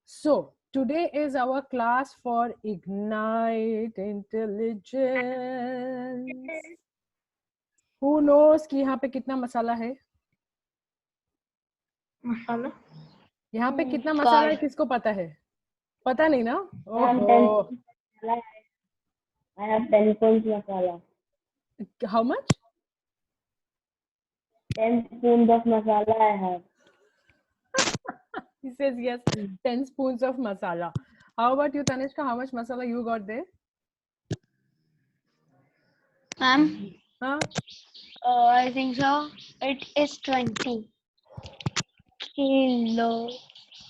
So today is our class for Ignite Intelligence. Who knows कि यहाँ पे कितना मसाला है? मसाला यहाँ पे कितना मसाला है किसको पता है? पता नहीं ना? ओहो. I have 10 spoons masala. How much? 10 spoons of masala I have. He says yes, 10 spoons of masala. How about you, Tanishka? How much masala you got there? Ma'am, Huh? I think so. It is 20 kilo.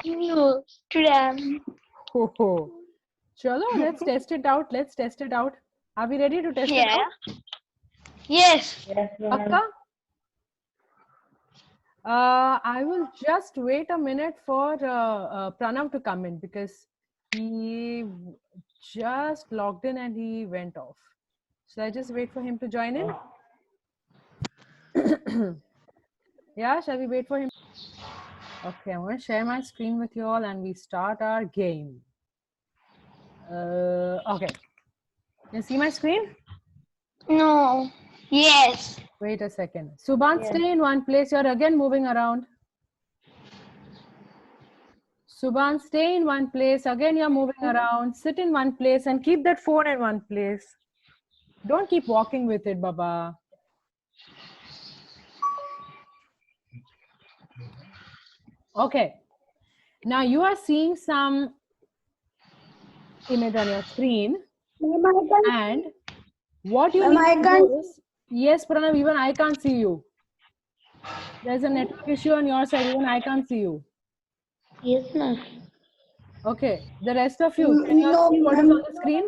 No, gram. Oh. Chalo, let's test it out. Let's test it out. Are we ready to test it Yeah. out? Yes. Yes, ma'am. Akka? I will just wait a minute for Pranav to come in because he just logged in and he went off. Should I just wait for him to join in? Yeah, shall we wait for him? Okay, I'm going to share my screen with you all and we start our game. Okay. Can you see my screen? No. Yes. Wait a second. Subhan, Yes. stay in one place. You're again moving around. Subhan, stay in one place. Again, you're moving around. Sit in one place and keep that phone in one place. Don't keep walking with it, Baba. Okay. Now you are seeing some image on your screen. And what you need to do is, yes, Pranav, even I can't see you. There's a network issue on your side. Even I can't see you. Yes, ma'am. Okay. The rest of you, can you all see what is on the screen?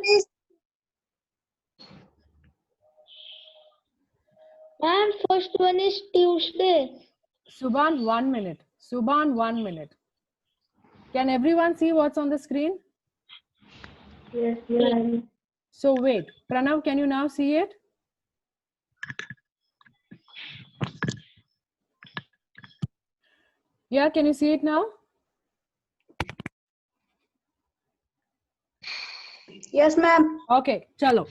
Ma'am, first one is Tuesday. Subhan, 1 minute. Subhan, 1 minute. Can everyone see what's on the screen? Yes, ma'am. So wait, Pranav, can you now see it? Yeah, can you see it now? Yes, ma'am. Okay, chalo.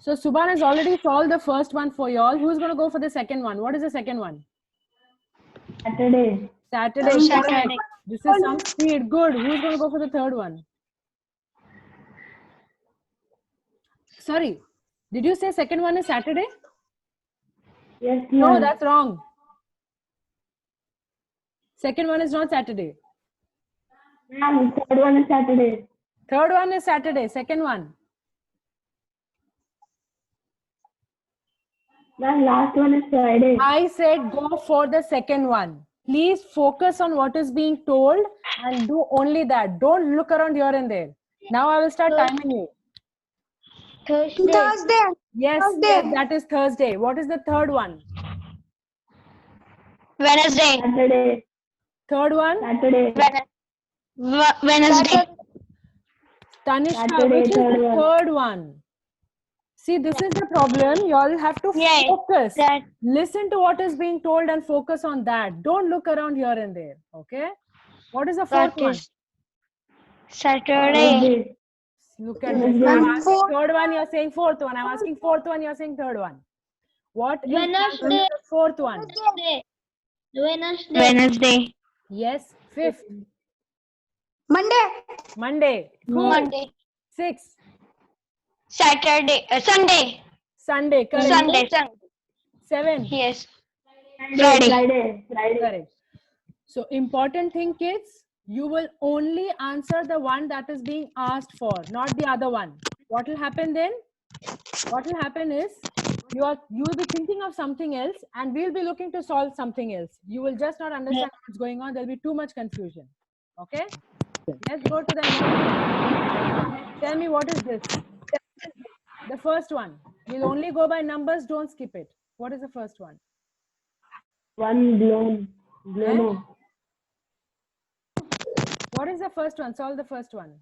So Subhan has already solved the first one for you all. Who's going to go for the second one? What is the second one? Saturday. Saturday. Correct. This is some speed. Good. Who's going to go for the third one? Sorry, did you say second one is Saturday? Yes, No, ma'am. that's wrong. Second one is not Saturday. Ma'am, third one is Saturday. Third one is Saturday. Second one. Ma'am, last one is Friday. I said go for the second one. Please focus on what is being told and do only that. Don't look around here and there. Now I will start timing you. Thursday. Thursday. Yes, Thursday. yes, that is Thursday. What is the third one? Wednesday. Saturday. Third one? Saturday. Wednesday. Tanishka, Saturday, which is third the one. third one? See, this is the problem. You all have to Yeah, focus. that- Listen to what is being told and focus on that. Don't look around here and there. Okay? What is the fourth That one? is Saturday. Thursday. Look at this. I'm asking third one, you're saying fourth one. I'm asking fourth one, you're saying third one. What is Wednesday. the fourth one? Wednesday. Yes, fifth. Monday. Monday. Good. Monday. Sixth. Saturday. Sunday. Sunday. Correct. Sunday. Seventh. Yes. Friday. Correct. So important thing, kids, you will only answer the one that is being asked for, not the other one. What will happen then? What will happen is you will be thinking of something else and we'll be looking to solve something else. You will just not understand what's going on. There'll be too much confusion. Okay? Let's go to the next. Tell me, what is this? The first one. We'll only go by numbers. Don't skip it. What is the first one? One blown. What is the first one? Solve the first one.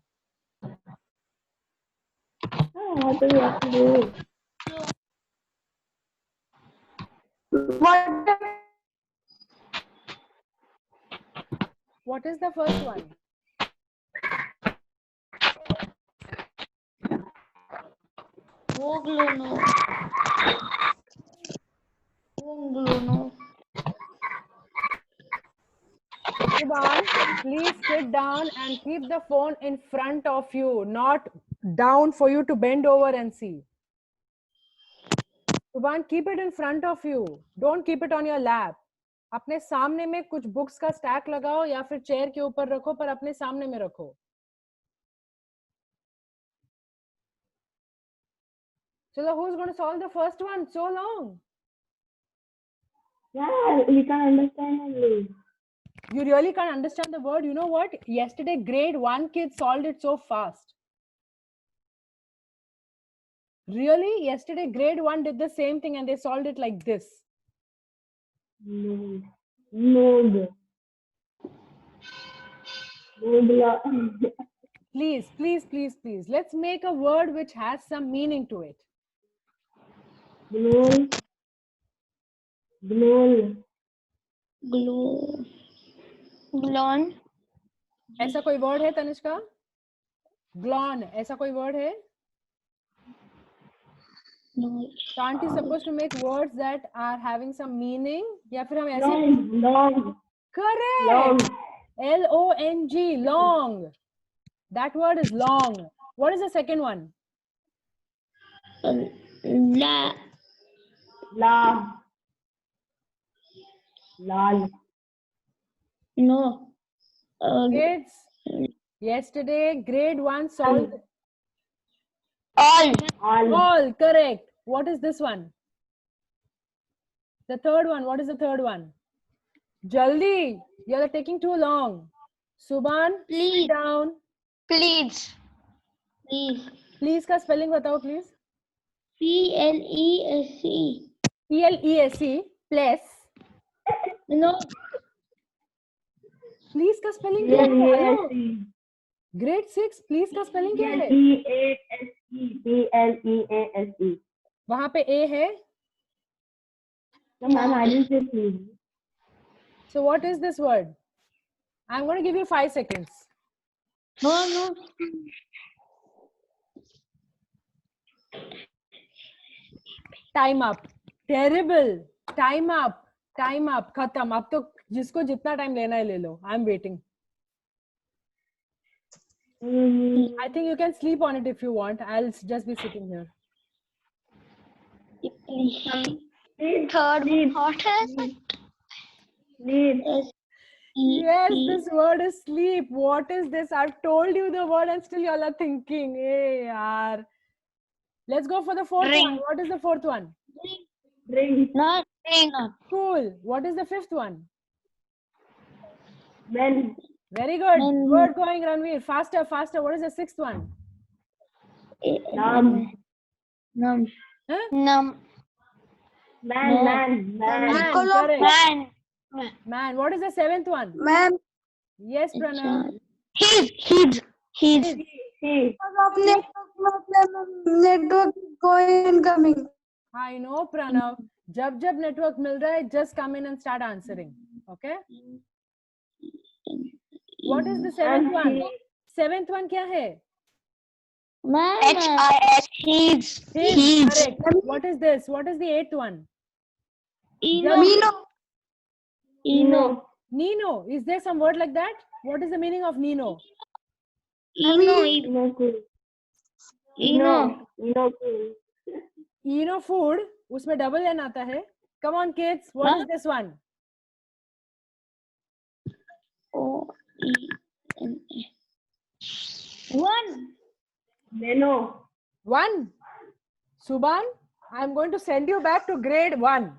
Oh, what do we have to do? What is the first one? Voglono. Voglono. Subhan, please sit down and keep the phone in front of you, not down for you to bend over and see. Subhan, keep it in front of you. Don't keep it on your lap. अपने सामने में कुछ books का stack लगाओ या फिर chair के ऊपर रखो, पर अपने सामने में रखो. Chalo, who's going to solve the first one? So long. Yeah, we can understand only. You really can't understand the word. You know what? Yesterday, grade 1 kids solved it so fast. Really? Yesterday, grade 1 did the same thing and they solved it like this. Node. Node. Node. Please, please, please, please. Let's make a word which has some meaning to it. Gnome. Gnome. Glue. Glon. ऐसा कोई word है Tanishka? Glon. ऐसा कोई word है? No. So aren't you supposed to make words that are having some meaning? या फिर हम ऐसे? Long. Long. Correct. Long. L-O-N-G. Long. That word is long. What is the second one? La. La. Lal. No. Kids, yesterday grade 1 solved All. All. all. Correct. What is this one? The third one. What is the third one? Jaldi. You are taking too long. Subhan, Please. sit down. Please. Please. Please का spelling बताओ please. P-L-E-S-E. P-L-E-S-E plus. No. Please का spelling क्या है? Hello. P-L-E-A-S-E. Grade 6. Please का spelling क्या है? P-L-E-A-S-E. P-L-E-A-S-E. वहाँ पे A है. No, ma'am, I didn't say please. So what is this word? I'm going to give you 5 seconds. No. Time up. Terrible. Time up. Time up. खत्म. अब तो जिसको जितना time लेना है ले लो. I'm waiting. I think you can sleep on it if you want. I'll just be sitting here. Third one. What is it? Sleep. Yes, this word is sleep. What is this? I've told you the word and still you all are thinking. Hey, yaar. Let's go for the fourth Ring. one. What is the fourth one? Drink. Not ring. Cool. What is the fifth one? Men. Very good. Men. Good going, Ranveer. Faster, faster. What is the sixth one? Num. Num. Huh? Num. Man. No. Man. Man. Man, Column. correct. Man. Man. What is the seventh one? Ma'am, Yes, Pranav. His. She. because of network problem, network going and coming. I know, Pranav. जब network मिल रहा है, just come in and start answering. Okay? What is the seventh And one? she. Seventh one क्या है? Man. H-I-S. His. His. Correct. What is this? What is the eighth one? Eno. Mino. Eno. Nino. Is there some word like that? What is the meaning of Nino? Eno. No cool. Eno. No cool. Eno food. उसमें double N आता है. Come on, kids. What is this one? O-E-N-A. One. Nano. One. Subhan, I'm going to send you back to grade 1.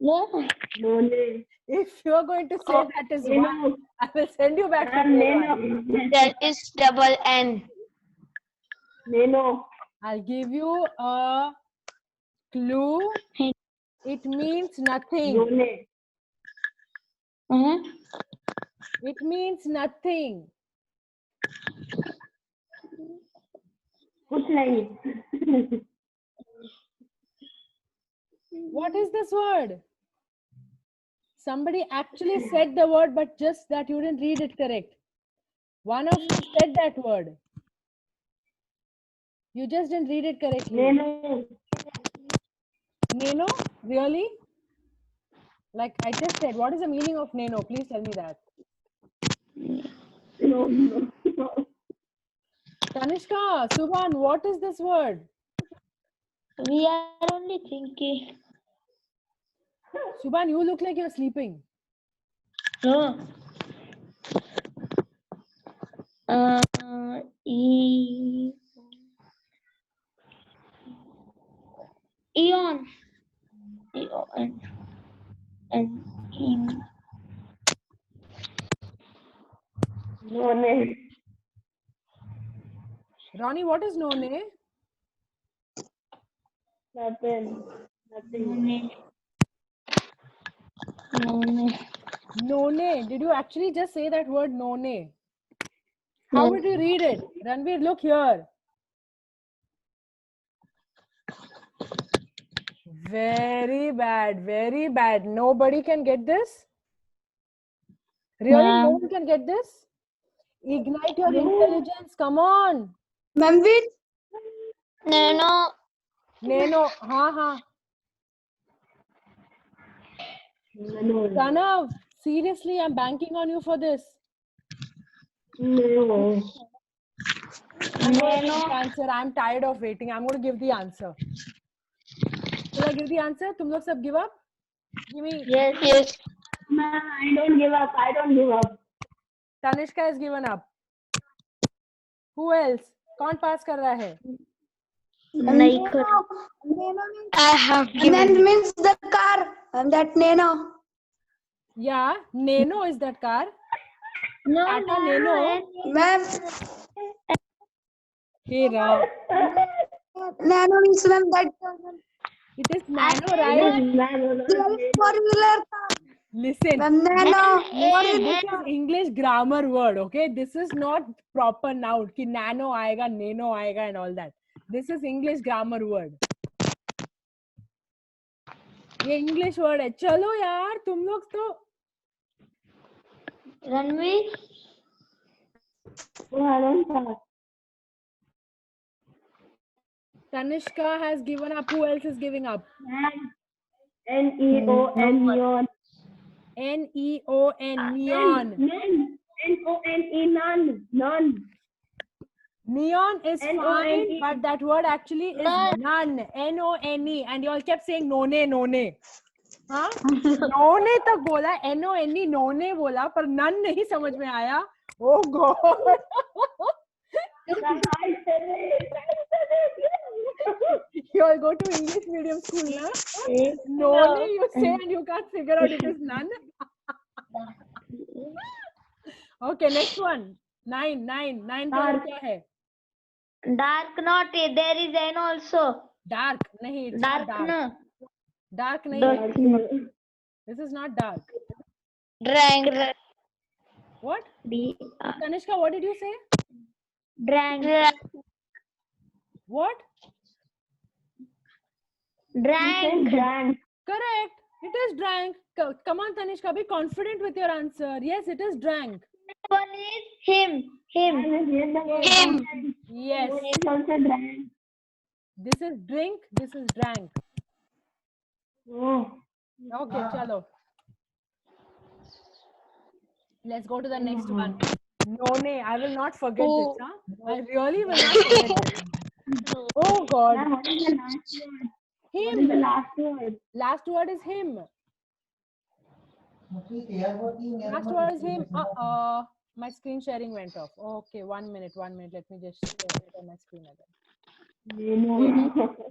No. No name. If you're going to say that is one, Nano. I will send you back to And grade 1. Nano. There is double N. Nano. I'll give you a clue. It means nothing. None. Uh-huh. It means nothing. कुछ नहीं. What is this word? Somebody actually said the word, but just that you didn't read it correct. One of you said that word. You just didn't read it correctly. Nano. Nano? Really? Like I just said, what is the meaning of nano? Please tell me that. No, no, no. Tanishka, Subhan, what is this word? We are only thinking. Subhan, you look like you're sleeping. No. E. Eon. Eon. And in. No name. Ronnie, what is no name? Nothing. Nothing. None. Did you actually just say that word none? How would you read it? Ranveer, look here. Very bad, very bad. Nobody can get this? Really? No one can get this? Ignite your intelligence. Come on. Ma'am, with Nano. Nano. Ha. No. Pranav, seriously, I'm banking on you for this. No. I'm going to give the answer. I'm tired of waiting. I'm going to give the answer. Shall I give the answer? Tum log sab give up? Give me. Yes. Yes. Man, I don't give up. I don't give up. Tanishka has given up. Who else? कौन pass कर रहा है? नहीं कर. nano means, I have given. nano means the car. That nano. Yeah, Nano is that car. No, Tata Nano. Ma'am, Hey Ram. nano means ma'am that It is Nano, right? four-wheeler car. Listen. Ma'am, nano. Listen, this is English grammar word, okay? This is not proper noun. कि nano आएगा, nano आएगा and all that. This is English grammar word. ये English word है. चलो यार, तुम लोग तो Ranveer. Tanishka has given up. Who else is giving up? N-E-O-N, neon. N-E-O-N, neon. N-O-N-E, none. None. Neon is fine, N-O-N-E. but that word actually is none. N-O-N-E. And you all kept saying none. हाँ? नोने तक बोला, N-O-N-E, नोने बोला, पर none नहीं समझ में आया. Oh God. You all go to English medium school, na? None you say and you can't figure out it is none. Okay, next one. 9 पर क्या है? Dark not. There is N also. Dark नहीं, it's not Dark dark. no. Dark नहीं है. This is not dark. Drank. What? D. Kanishka, what did you say? Drank. What? Drank. Correct. It is drank. Come on, Tanishka, be confident with your answer. Yes, it is drank. One is him. Him. Yes. This is drink. This is drank. Okay, chalo. Let's go to the next one. None. I will not forget this. Huh? I really will not forget this. Oh God. What is the Him. last word? Last word is him. Last word is him. My screen sharing went off. Okay, 1 minute. Let me just share my screen again.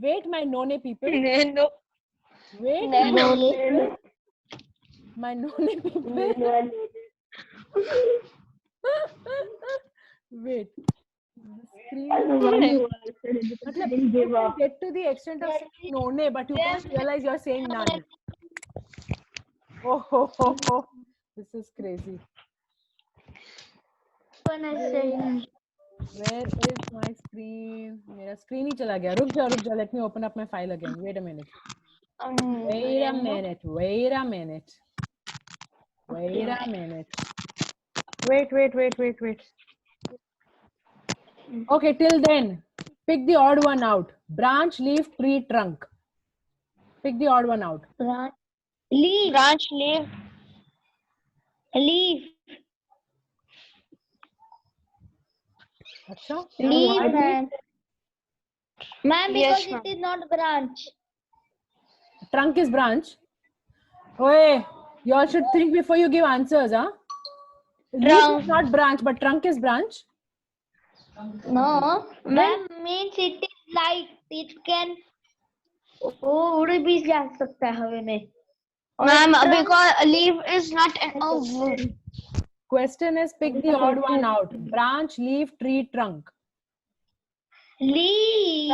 Wait, my none people. Nano. Wait, Nano. my none people. Wait. Screen. You can get to the extent of saying none, but you can't realize you're saying none. Oh. This is crazy. Where is my screen? मेरा screen ही चला गया. रुक जा. Let me open up my file again. Wait a minute. Wait a minute. Wait. Okay, till then. Pick the odd one out. Branch, leaf, tree, trunk. Pick the odd one out. Branch. Leaf. Branch, leaf. Leaf. Acha? Leaf, ma'am. Ma'am, Yes, because ma'am. it is not branch. Trunk is branch. Oi, you all should think before you give answers, huh? Leaf Trunk. is not branch, but trunk is branch. No, ma'am means it is light. It can उड़ भी जा सकता है हवा में. और Ma'am, trunk- because leaf is not a wood. Question is pick the odd one out. Branch, leaf, tree, trunk. leaf.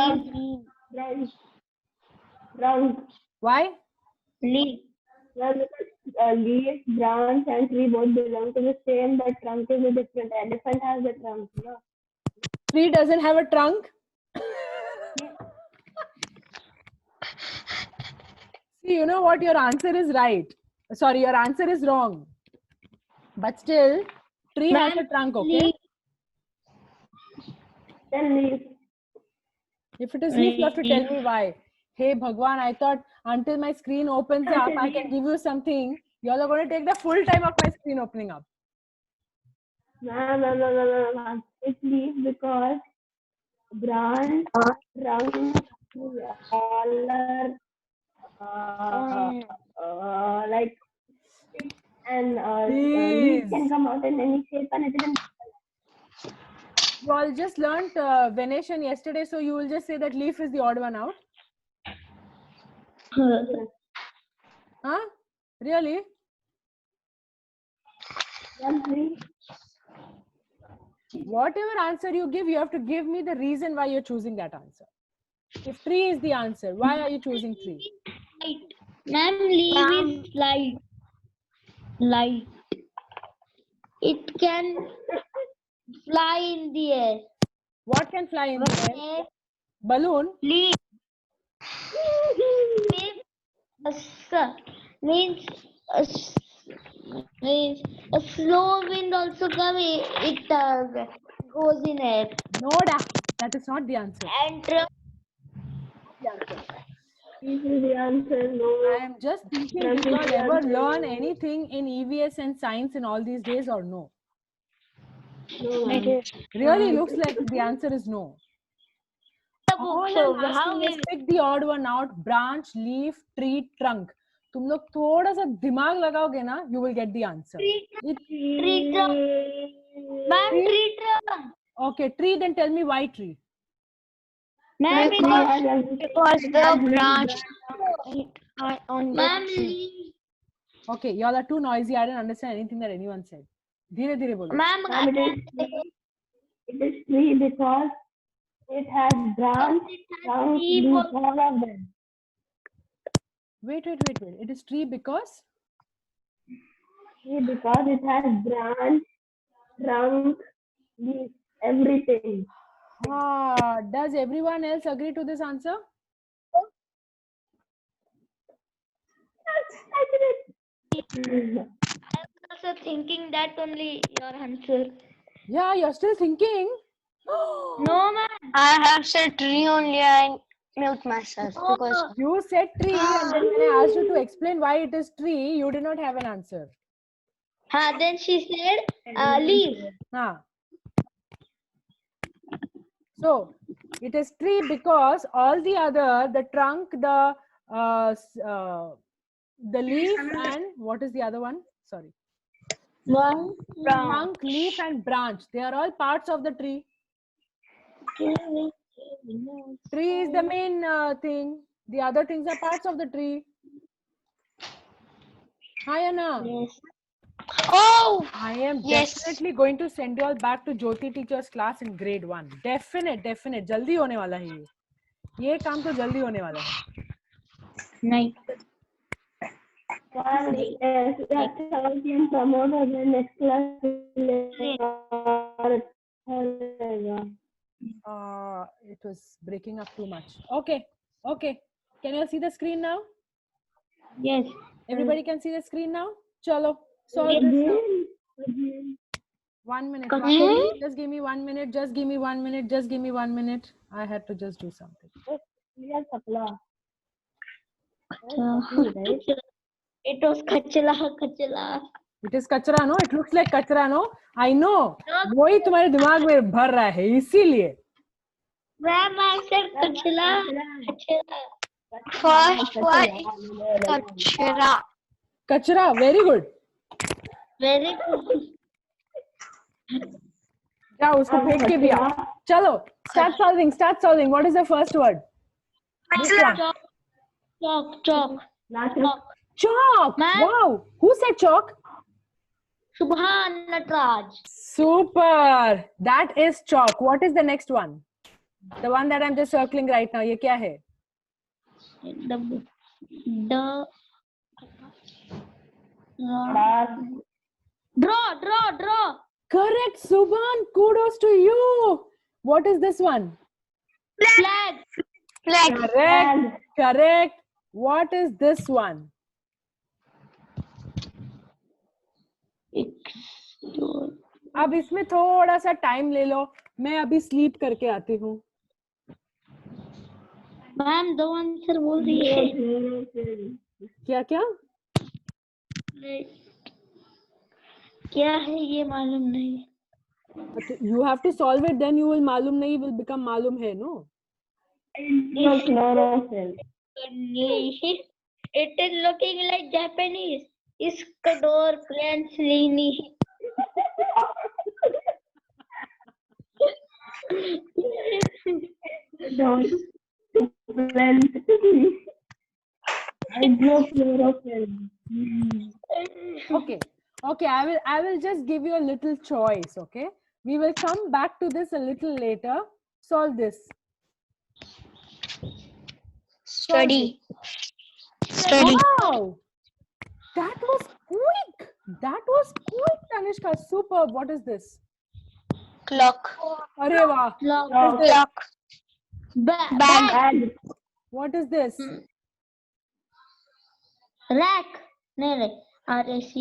Trunk. Why? Leaf. Well, because leaf, branch, and tree both belong to the same, but trunk is a different. Elephant has a trunk, no? Tree doesn't have a trunk. See, you know what? Your answer is right. Sorry, your answer is wrong. But still, tree has a trunk, okay? Leaf. Then leaf. If it is leaf, you have to tell me why. Hey, Bhagwan, I thought until my screen opens up, I can give you something. You all are going to take the full time of my screen opening up. No. It's leaf because branch, trunk, all are like and leaf Please. can come out in any shape and it isn't. You all just learnt Venetian yesterday, so you will just say that leaf is the odd one out. Huh? Really? Whatever answer you give, you have to give me the reason why you're choosing that answer. If tree is the answer, why are you choosing tree? Light. Ma'am, leaf is light. Light. It can fly in the air. What can fly in the air? Balloon? Leaf. Means a slow wind also come. It goes in air. No, that is not the answer. And trunk. This is the answer. No. I am just thinking, did you all ever learn anything in EVS and science in all these days or no? Really looks like the answer is no. All I'm asking is pick the odd one out. Branch, leaf, tree, trunk. तुम लोग थोड़ा सा दिमाग लगाओगे ना, you will get the answer. Tree trunk. Ma'am, tree trunk. Okay, tree. Then tell me why tree. Ma'am, Because the branch on the Ma'am, tree. leaf. Okay, y'all are too noisy. I didn't understand anything that anyone said. धीरे धीरे बोलो. Ma'am, It is tree because it has branch, trunk, leaf, all of them. Wait. It is tree because? Tree because it has branch, trunk, leaf, everything. Does everyone else agree to this answer? I'm also thinking that only your answer. Yeah, you're still thinking. No, ma'am. I have said tree only. I mute myself because You said tree, and then when I asked you to explain why it is tree, you did not have an answer. Then she said leaf. So it is tree because all the other, the trunk, the leaf, and what is the other one? Sorry. One. Trunk, leaf, and branch. They are all parts of the tree. Tree is the main thing. The other things are parts of the tree. Hi, Anna. Yes. oh, I am Yes. definitely going to send you all back to Jyoti teacher's class in grade 1. Definite. जल्दी होने वाला है ये काम तो जल्दी होने वाला है. Night. That's how we can promote the next class. It was breaking up too much. Okay. Can you see the screen now? Yes. Everybody can see the screen now? Chalo. Solve this now. 1 minute. Kachori? Just give me 1 minute. Just give me 1 minute. Just give me 1 minute. I had to just do something. Clear Kapla. It was kachla. It is kachra, no? It looks like kachra, no? I know. वही तुम्हारे दिमाग में भर रहा है इसीलिए. Ma'am, I said kachla. First one is kachra. Kachra, very good. Very good. जाओ उसको फेंक के भी आओ. चलो, start solving. What is the first word? This one. Chalk. Chalk. Ma'am. Wow. Who said chalk? Subhan Natraj. Super. That is chalk. What is the next one? The one that I'm just circling right now. ये क्या है? Draw. Correct, Subhan. Kudos to you. What is this one? Flag. Correct. What is this one? अब इसमें थोड़ा सा time ले लो. मैं अभी स्लीप करके आती हूँ. मैम दो आंसर बोल दिए. क्या क्या है ये मालूम नहीं. You have to solve it, then you will मालूम नहीं will become मालूम है, no? It is looking like Japanese. Iskador Planslini. Okay. I will just give you a little choice. Okay. We will come back to this a little later. Solve this. Study. Wow. That was quick. Tanishka. Superb. What is this? Clock. Arey wah. Clock. Clock. Bag. What is this? Rack. No. RACH.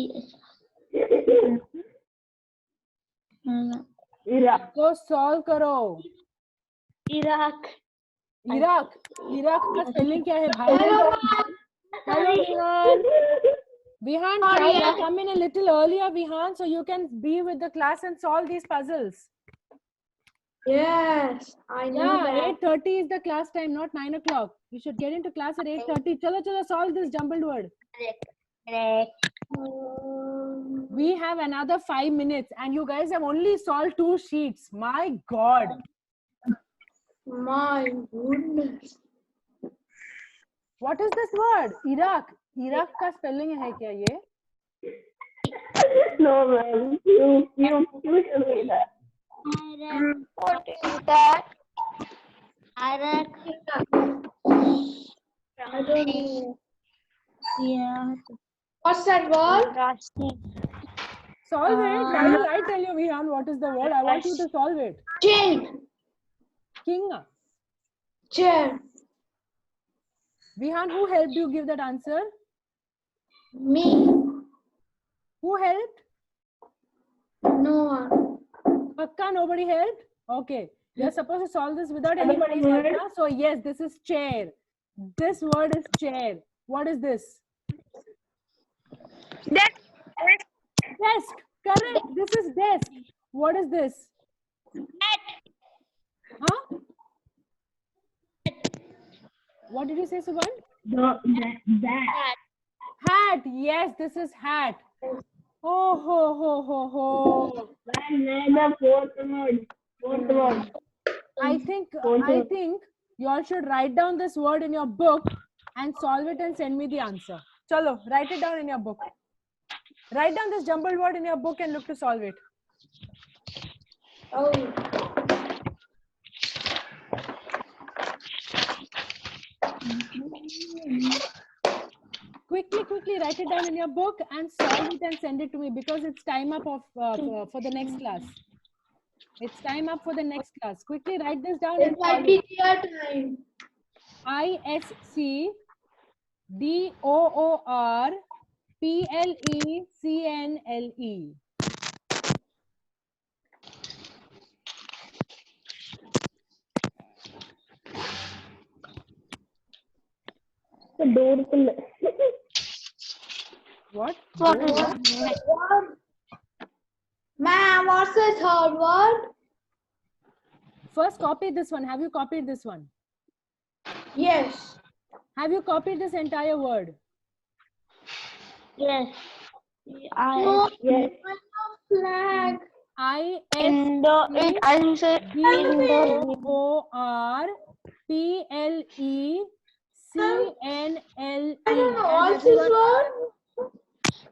So solve करो. Iraq का spelling क्या है भाई? Hello Vihan, try to come in a little earlier, Vihan, so you can be with the class and solve these puzzles. Yes, I know Yeah, that. 8:30 is the class time, not 9 o'clock. You should get into class at 8:30. Chalo, solve this jumbled word. We have another 5 minutes and you guys have only solved 2 sheets. My God. My goodness. What is this word? Iraq का spelling है क्या ये? No, ma'am. You tell me that. What is that? Iraq. I don't know. Yeah. What's that word? Solve it. Why will I tell you, Vihan, what is the word? I want you to solve it. King. King. Chair. Vihan, who helped you give that answer? Me. Who helped? No one. Pakka, nobody helped? Okay. You're supposed to solve this without anybody's help. Huh? So yes, this is chair. This word is chair. What is this? Desk. Desk. Correct. This is desk. What is this? Huh? What did you say, Subhan? That. Hat. Yes, this is hat. Oh. The fourth word. I think you all should write down this word in your book and solve it and send me the answer. Chalo, write it down in your book. Write down this jumbled word in your book and look to solve it. Oh. Quickly write it down in your book and solve it and send it to me because it's time up for the next class. It's time up for the next class. Quickly write this down and solve it. time. ISCDOORPLECNLE. The door. What? What is that? Ma'am, what's the third word? First, copy this one. Have you copied this one? Yes. Have you copied this entire word? Yes. No, Yes. flag. I S Indoor. It. I think so. B O R P L E C N L E. I don't know. Has What's this everyone- word?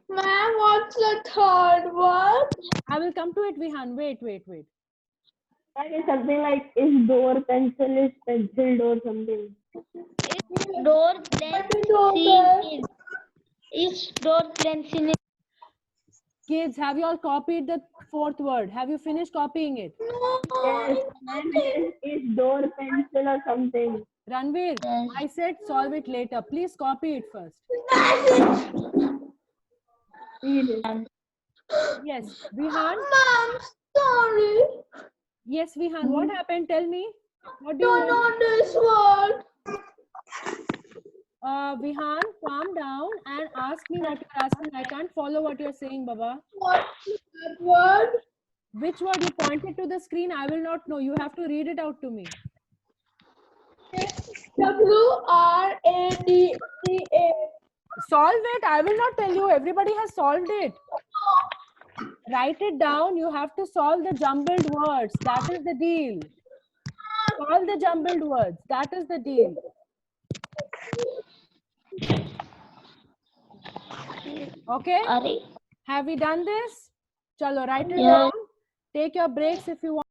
Ma'am, what's the third word? I will come to it, Vihan. Wait. That is something like is door pencil is pencil door something. Door doorbell. pencil. Is door pencil. Kids, have you all copied the fourth word? Have you finished copying it? Yes. And is door pencil or something. Ranveer, Yes. I said solve it later. Please copy it first. Read it. Yes, Vihan. Ma'am, sorry. Yes, Vihan. What happened? Tell me. What do you Don't want? know this word. Vihan, calm down and ask me what you're asking. I can't follow what you're saying, Baba. What's that word? Which word you pointed to the screen? I will not know. You have to read it out to me. WRADA. Solve it. I will not tell you. Everybody has solved it. Write it down. You have to solve the jumbled words. That is the deal. Solve the jumbled words. That is the deal. Okay? Are Have we done this? Chalo, write it Yeah. down. Take your breaks if you want.